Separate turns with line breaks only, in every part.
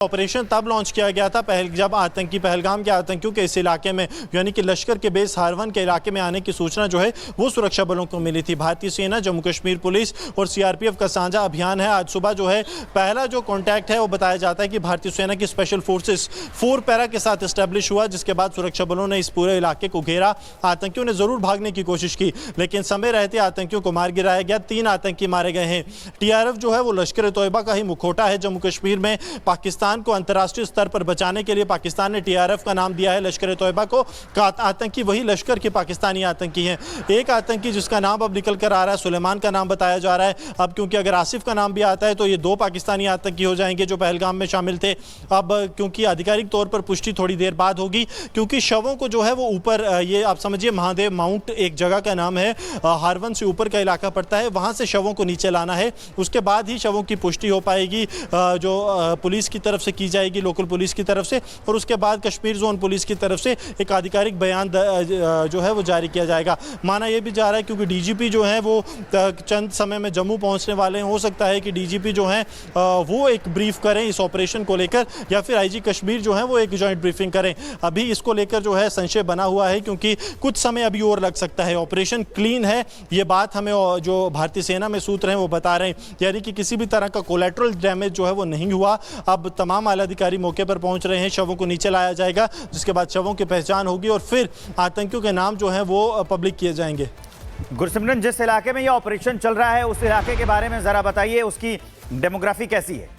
Operation तब launch किया गया था जब आतंकी पहलगाम के आतंकियों के इस इलाके में यानी कि लश्कर के बेस हारवन के इलाके में आने की सूचना जो है वो सुरक्षा बलों को मिली थी। भारतीय सेना, जम्मू कश्मीर पुलिस और सीआरपीएफ का साझा अभियान है। आज सुबह जो है पहला जो कॉन्टैक्ट है वो बताया जाता है कि भारतीय सेना की स्पेशल फोर्सेस 4 पैरा के साथ एस्टेब्लिश हुआ, जिसके बाद सुरक्षा बलों ने इस पूरे इलाके को घेरा। आतंकियों ने जरूर भागने की कोशिश की, लेकिन समय रहते आतंकियों को मार गिराया गया। 3 आतंकी मारे गए हैं। टीआरएफ जो है वो लश्कर तोयबा का ही मुखौटा है जम्मू कश्मीर में। पाकिस्तान को अंतर्राष्ट्रीय स्तर पर बचाने के लिए पाकिस्तान ने टीआरएफ का नाम दिया है लश्कर तोयबा को। आतंकी वही लश्कर के पाकिस्तानी आतंकी हैं। एक आतंकी जिसका नाम अब निकल कर आ रहा है, सुलेमान का नाम बताया जा रहा है अब, क्योंकि अगर आसिफ का नाम भी आता है तो ये 2 पाकिस्तानी आतंकी हो जाएंगे जो पहलगाम में शामिल थे। अब क्योंकि आधिकारिक तौर पर पुष्टि थोड़ी देर बाद होगी, क्योंकि शवों को जो है वो ऊपर, ये आप समझिए महादेव माउंट एक जगह का नाम है, हारवन से ऊपर का इलाका पड़ता है, वहां से शवों को नीचे लाना है। उसके बाद ही शवों की पुष्टि हो पाएगी, जो पुलिस की तरफ से की जाएगी, लोकल पुलिस की तरफ से, और उसके बाद कश्मीर जोन पुलिस की तरफ से एक आधिकारिक बयान जो है वो जारी किया जाएगा। माना यह भी जा रहा है क्योंकि डीजीपी जो है वो चंद समय में जम्मू पहुंचने वाले हैं, हो सकता है कि डीजीपी जो है वो एक ब्रीफ करें इस ऑपरेशन को लेकर, या फिर आईजी कश्मीर जो है वो एक जॉइंट ब्रीफिंग करें। अभी इसको लेकर जो है संशय बना हुआ है, क्योंकि कुछ समय अभी और लग सकता है। ऑपरेशन क्लीन है, ये बात हमें जो भारतीय सेना में सूत्र हैं वो बता रहे हैं, यानी कि किसी भी तरह का कोलैटरल डैमेज जो है वो नहीं हुआ। अब तमाम आला अधिकारी मौके पर पहुंच रहे हैं, शवों को नीचे लाया जाएगा, जिसके बाद शवों की पहचान होगी और फिर आतंकियों के नाम जो है वो पब्लिक किए जाएंगे।
गुरसिमरन, जिस इलाके में यह ऑपरेशन चल रहा है उस इलाके के बारे में जरा बताइए, उसकी डेमोग्राफी कैसी है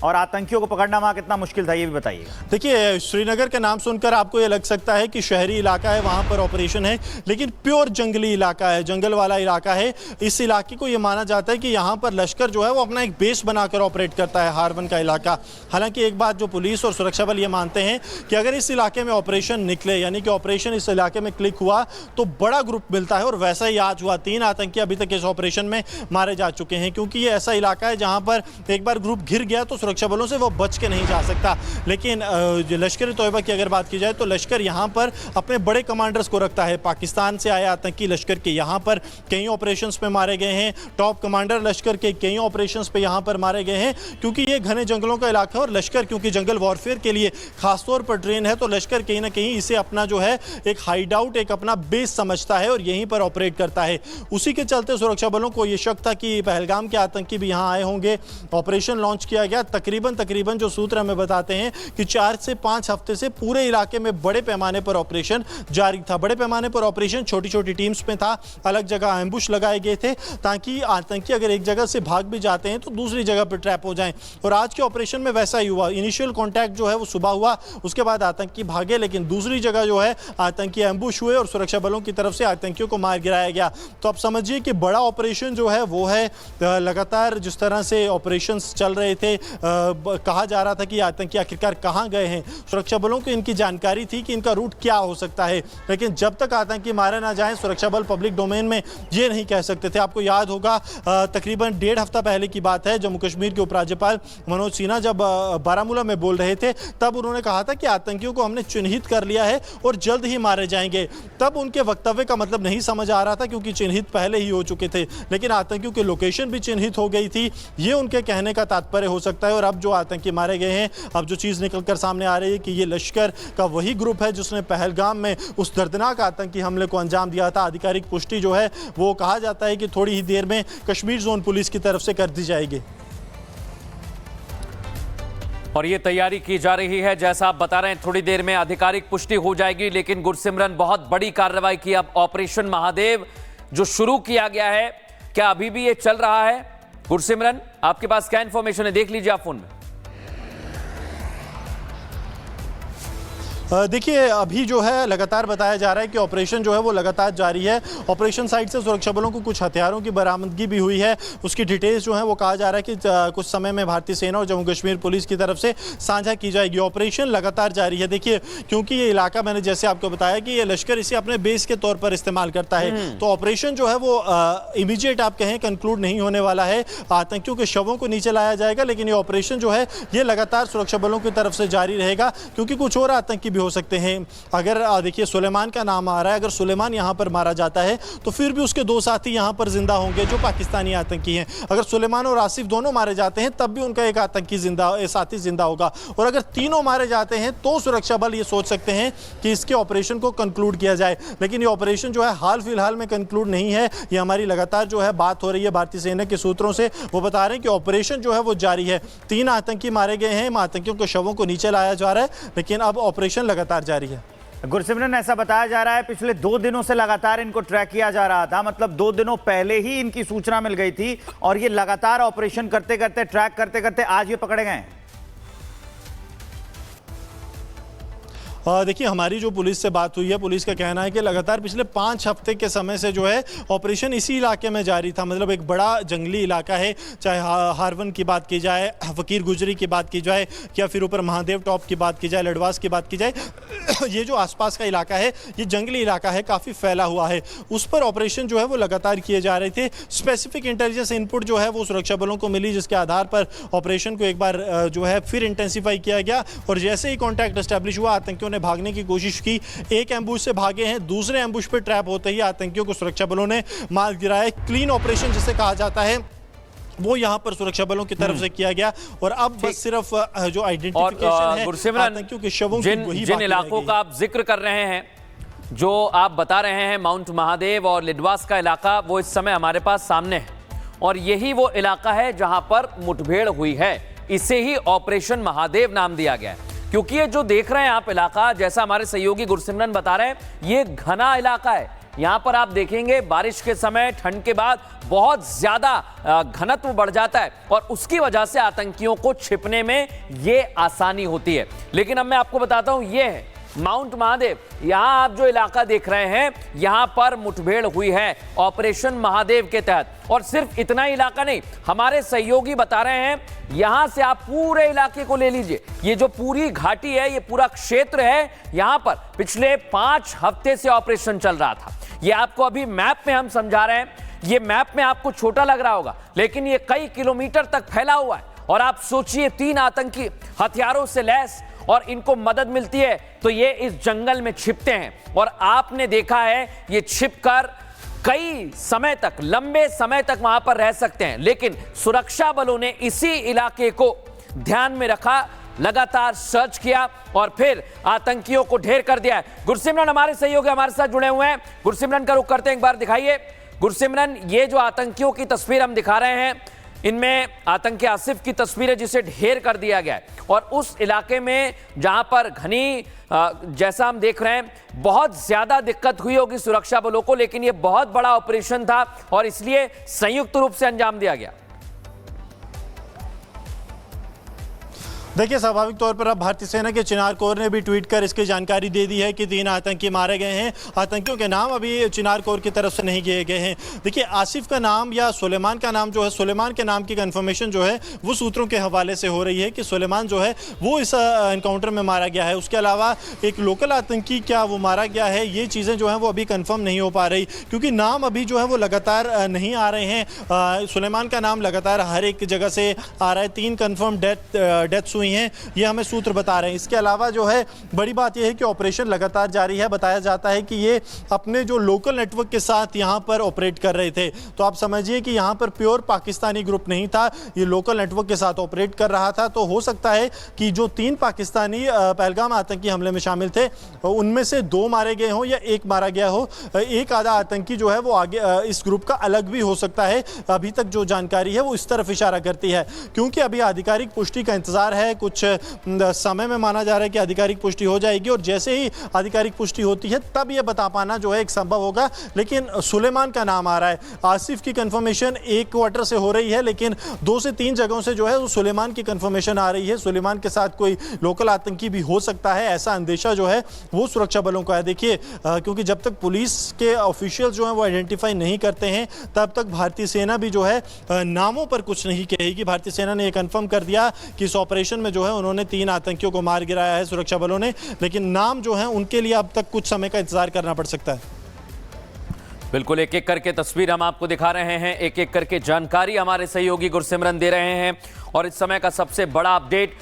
और आतंकियों को पकड़ना वहां कितना मुश्किल था, ये भी बताइए।
देखिए, श्रीनगर का नाम सुनकर आपको ये लग सकता है कि शहरी इलाका है, वहां पर ऑपरेशन है, लेकिन प्योर जंगली इलाका है, जंगल वाला इलाका है। इस इलाके को ये माना जाता है कि यहाँ पर लश्कर जो है वो अपना एक बेस बनाकर ऑपरेट करता है, हारवन का इलाका। हालांकि एक बात जो पुलिस और सुरक्षा बल ये मानते हैं कि अगर इस इलाके में ऑपरेशन निकले, यानी कि ऑपरेशन इस इलाके में क्लिक हुआ तो बड़ा ग्रुप मिलता है, और वैसा ही आज हुआ। 3 आतंकी अभी तक इस ऑपरेशन में मारे जा चुके हैं, क्योंकि ये ऐसा इलाका है जहाँ पर एक बार ग्रुप घिर गया तो सुरक्षा बलों से वो बच के नहीं जा सकता। लेकिन लश्कर तोयबा की अगर बात की जाए तो लश्कर यहाँ पर अपने बड़े कमांडर्स को रखता है। पाकिस्तान से आए आतंकी लश्कर के यहाँ पर कई ऑपरेशंस में मारे गए हैं। टॉप कमांडर लश्कर के कई ऑपरेशंस पे यहाँ पर मारे गए हैं, क्योंकि ये घने जंगलों का इलाका है और लश्कर क्योंकि जंगल वॉरफेयर के लिए खासतौर पर ट्रेन है, तो लश्कर कहीं ना कहीं इसे अपना जो है एक हाइड आउट, एक अपना बेस समझता है और यहीं पर ऑपरेट करता है। उसी के चलते सुरक्षा बलों को यह शक था कि पहलगाम के आतंकी भी यहाँ आए होंगे। ऑपरेशन लॉन्च किया गया। तकरीबन जो सूत्र हमें बताते हैं कि 4 से 5 हफ्ते से पूरे इलाके में बड़े पैमाने पर ऑपरेशन जारी था। बड़े पैमाने पर ऑपरेशन छोटी छोटी टीम्स में था, अलग जगह एम्बुश लगाए गए थे, ताकि आतंकी अगर एक जगह से भाग भी जाते हैं तो दूसरी जगह पर ट्रैप हो जाएं। और आज के ऑपरेशन में वैसा ही हुआ। इनिशियल कॉन्टैक्ट जो है वो सुबह हुआ, उसके बाद आतंकी भागे, लेकिन दूसरी जगह जो है आतंकी एम्बुश हुए और सुरक्षा बलों की तरफ से आतंकियों को मार गिराया गया। तो आप समझिए कि बड़ा ऑपरेशन जो है वो है। लगातार जिस तरह से ऑपरेशन चल रहे थे, कहा जा रहा था कि आतंकी आखिरकार कहां गए हैं, सुरक्षा बलों को इनकी जानकारी थी कि इनका रूट क्या हो सकता है, लेकिन जब तक आतंकी मारे ना जाएं सुरक्षा बल पब्लिक डोमेन में ये नहीं कह सकते थे। आपको याद होगा तकरीबन 1.5 हफ्ता पहले की बात है, जम्मू कश्मीर के उपराज्यपाल मनोज सिन्हा जब बारामूला में बोल रहे थे तब उन्होंने कहा था कि आतंकियों को हमने चिन्हित कर लिया है और जल्द ही मारे जाएंगे। तब उनके वक्तव्य का मतलब नहीं समझ आ रहा था, क्योंकि चिन्हित पहले ही हो चुके थे, लेकिन आतंकियों की लोकेशन भी चिन्हित हो गई थी। ये उनके कहने का तात्पर्य हो सकता है। और अब जो आतंकी मारे गए हैं, अब जो चीज़ निकलकर सामने आ रही है कि ये लश्कर का वही ग्रुप है जिसने पहलगाम में उस दर्दनाक आतंकी हमले को अंजाम दिया था। आधिकारिक पुष्टि जो है वो कहा जाता है कि थोड़ी ही देर में कश्मीर जोन पुलिस की तरफ से कर दी जाएगी।
और ये तैयारी की जा रही है, जैसा आप बता रहे हैं, थोड़ी देर में आधिकारिक पुष्टि हो जाएगी। लेकिन गुरसिमरन, बहुत बड़ी कार्रवाई की अब ऑपरेशन महादेव जो शुरू किया गया है, क्या अभी भी ये चल रहा है? गुरसिमरन, आपके पास क्या इंफॉर्मेशन है, देख लीजिए आप फोन में।
देखिए, अभी जो है लगातार बताया जा रहा है कि ऑपरेशन जो है वो लगातार जारी है। ऑपरेशन साइड से सुरक्षा बलों को कुछ हथियारों की बरामदगी भी हुई है। उसकी डिटेल्स जो है वो कहा जा रहा है कि कुछ समय में भारतीय सेना और जम्मू कश्मीर पुलिस की तरफ से साझा की जाएगी। ऑपरेशन लगातार जारी है। देखिए, क्योंकि ये इलाका मैंने जैसे आपको बताया कि ये लश्कर इसे अपने बेस के तौर पर इस्तेमाल करता है, तो ऑपरेशन जो है वो इमीडिएट आप कहें कंक्लूड नहीं होने वाला है। आतंकियों के शवों को नीचे लाया जाएगा, लेकिन ये ऑपरेशन जो है ये लगातार सुरक्षा बलों की तरफ से जारी रहेगा, क्योंकि कुछ और आतंकी भी हो सकते हैं। अगर देखिए सुलेमान का नाम आ रहा है, अगर सुलेमान यहाँ पर मारा जाता है तो फिर भी उसके 2 साथी यहाँ पर जिंदा होंगे जो पाकिस्तानी आतंकी हैं। अगर सुलेमान और आसिफ दोनों मारे जाते हैं तब भी उनका एक आतंकी साथी जिंदा होगा, और अगर तीनों मारे जाते हैं तो सुरक्षा बल ये सोच सकते हैं कि इसके ऑपरेशन को कंक्लूड किया जाए। लेकिन ये ऑपरेशन जो है हाल फिलहाल में कंक्लूड नहीं है। ये हमारी लगातार जो है बात हो रही है भारतीय सेना के सूत्रों से, वो बता रहे हैं कि ऑपरेशन जो है वो जारी है। 3 आतंकी मारे गए हैं, आतंकियों को शवों को नीचे लाया जा रहा है, लेकिन अब ऑपरेशन लगातार जारी है।
गुरसिमरन, ऐसा बताया जा रहा है पिछले 2 दिनों से लगातार इनको ट्रैक किया जा रहा था, मतलब 2 दिनों पहले ही इनकी सूचना मिल गई थी और ये लगातार ऑपरेशन करते करते, ट्रैक करते करते आज ये पकड़े गए हैं।
देखिए हमारी जो पुलिस से बात हुई है, पुलिस का कहना है कि लगातार पिछले 5 हफ्ते के समय से जो है ऑपरेशन इसी इलाके में जारी था। मतलब एक बड़ा जंगली इलाका है, चाहे हारवन की बात की जाए, फकीर गुजरी की बात की जाए, या फिर ऊपर महादेव टॉप की बात की जाए, लडवास की बात की जाए, ये जो आसपास का इलाका है ये जंगली इलाका है, काफ़ी फैला हुआ है। उस पर ऑपरेशन जो है वो लगातार किए जा रहे थे। स्पेसिफिक इंटेलिजेंस इनपुट जो है वो सुरक्षा बलों को मिली, जिसके आधार पर ऑपरेशन को एक बार जो है फिर इंटेंसिफाई किया गया, और जैसे ही कॉन्टैक्ट एस्टैब्लिश हुआ आतंकियों ने भागने की कोशिश की। एक एम्बुश से भागे हैं, दूसरे एम्बुश पर ट्रैप होते ही आतंकियों को सुरक्षा बलों ने मार गिराया। क्लीन ऑपरेशन जिसे कहा जाता है वो यहां पर सुरक्षा बलों की तरफ से किया गया, और अब बस सिर्फ जो आइडेंटिफिकेशन है आतंकियों के शवों की,
जिन इलाकों का आप जिक्र कर रहे हैं, जो आप बता रहे हैं माउंट महादेव और लिडवास का इलाका, वो इस समय हमारे पास सामने है, और यही वो इलाका है जहां पर मुठभेड़ हुई है। इसे ही ऑपरेशन महादेव नाम दिया गया है, क्योंकि ये जो देख रहे हैं आप इलाका, जैसा हमारे सहयोगी गुरसिमरन बता रहे हैं, ये घना इलाका है। यहां पर आप देखेंगे बारिश के समय, ठंड के बाद बहुत ज्यादा घनत्व बढ़ जाता है, और उसकी वजह से आतंकियों को छिपने में ये आसानी होती है। लेकिन अब मैं आपको बताता हूं, ये है माउंट महादेव। यहां आप जो इलाका देख रहे हैं, यहां पर मुठभेड़ हुई है ऑपरेशन महादेव के तहत। और सिर्फ इतना ही इलाका नहीं, हमारे सहयोगी बता रहे हैं, यहां से आप पूरे इलाके को ले लीजिए, ये जो पूरी घाटी है, ये पूरा क्षेत्र है, यहां पर पिछले 5 हफ्ते से ऑपरेशन चल रहा था। ये आपको अभी मैप में हम समझा रहे हैं। ये मैप में आपको छोटा लग रहा होगा, लेकिन ये कई किलोमीटर तक फैला हुआ है। और आप सोचिए, 3 आतंकी हथियारों से लैस, और इनको मदद मिलती है तो ये इस जंगल में छिपते हैं, और आपने देखा है ये छिपकर कई समय तक, लंबे समय तक वहां पर रह सकते हैं। लेकिन सुरक्षा बलों ने इसी इलाके को ध्यान में रखा, लगातार सर्च किया और फिर आतंकियों को ढेर कर दिया है। गुरसिमरन हमारे सहयोगी हमारे साथ जुड़े हुए हैं, गुरसिमरन का रुख करते हैं, एक बार दिखाइए। गुरसिमरन, ये जो आतंकियों की तस्वीर हम दिखा रहे हैं, इनमें आतंकी आसिफ की तस्वीर है जिसे ढेर कर दिया गया है, और उस इलाके में जहां पर घनी, जैसा हम देख रहे हैं, बहुत ज्यादा दिक्कत हुई होगी सुरक्षा बलों को, लेकिन यह बहुत बड़ा ऑपरेशन था और इसलिए संयुक्त रूप से अंजाम दिया गया।
देखिए स्वाभाविक तौर पर अब भारतीय सेना के चिनार कोर ने भी ट्वीट कर इसकी जानकारी दे दी है कि 3 आतंकी मारे गए हैं। आतंकियों के नाम अभी चिनार कोर की तरफ से नहीं किए गए हैं। देखिए आसिफ का नाम या सुलेमान का नाम जो है, सुलेमान के नाम की कन्फर्मेशन जो है वो सूत्रों के हवाले से हो रही है कि सुलेमान जो है वो इस एनकाउंटर में मारा गया है। उसके अलावा एक लोकल आतंकी क्या वो मारा गया है, ये चीज़ें जो हैं वो अभी कन्फर्म नहीं हो पा रही, क्योंकि नाम अभी जो है वो लगातार नहीं आ रहे हैं। सुलेमान का नाम लगातार हर एक जगह से आ रहा है। 3 कन्फर्म डेथ्स हुई हैं, ये हमें सूत्र बता रहे हैं। इसके अलावा जो है बड़ी बात यह है कि ऑपरेशन लगातार जारी है। बताया जाता है कि ये अपने जो लोकल नेटवर्क के साथ यहाँ पर ऑपरेट कर रहे थे, तो आप समझिए कि यहाँ पर प्योर पाकिस्तानी ग्रुप नहीं था, ये लोकल नेटवर्क के साथ ऑपरेट कर रहा था। तो हो सकता है कि जो 3 पाकिस्तानी पहलगाम आतंकी हमले में शामिल थे, उनमें से 2 मारे गए हों या 1 मारा गया हो। एक आधा आतंकी जो है वो आगे इस ग्रुप का अलग भी हो सकता है। अभी तक जो जानकारी है वो इस तरफ इशारा करती है, क्योंकि अभी आधिकारिक पुष्टि का इंतजार है। कुछ समय में माना जा रहा है कि आधिकारिक पुष्टि हो जाएगी, और जैसे ही आधिकारिक पुष्टि होती है तब यह बता पाना जो है एक संभव होगा। लेकिन सुलेमान का नाम आ रहा है। आसिफ की कंफर्मेशन एक क्वार्टर से हो रही है, लेकिन 2 से 3 जगहों से जो है वो सुलेमान की कंफर्मेशन आ रही है। सुलेमान के साथ कोई लोकल आतंकी भी हो सकता है, ऐसा अंदेशा जो है वो सुरक्षा बलों का है। देखिए क्योंकि जब तक पुलिस के ऑफिशियल जो है वो आइडेंटिफाई नहीं करते हैं, तब तक भारतीय सेना भी जो है नामों पर कुछ नहीं कहेगी। भारतीय सेना ने यह कंफर्म कर दिया कि इस ऑपरेशन में जो है उन्होंने 3 आतंकियों को मार गिराया है सुरक्षा बलों ने, लेकिन नाम जो है उनके लिए अब तक कुछ समय का इंतजार करना पड़ सकता है।
बिल्कुल, एक एक करके तस्वीर हम आपको दिखा रहे हैं, एक एक करके जानकारी हमारे सहयोगी गुरसिमरन दे रहे हैं, और इस समय का सबसे बड़ा अपडेट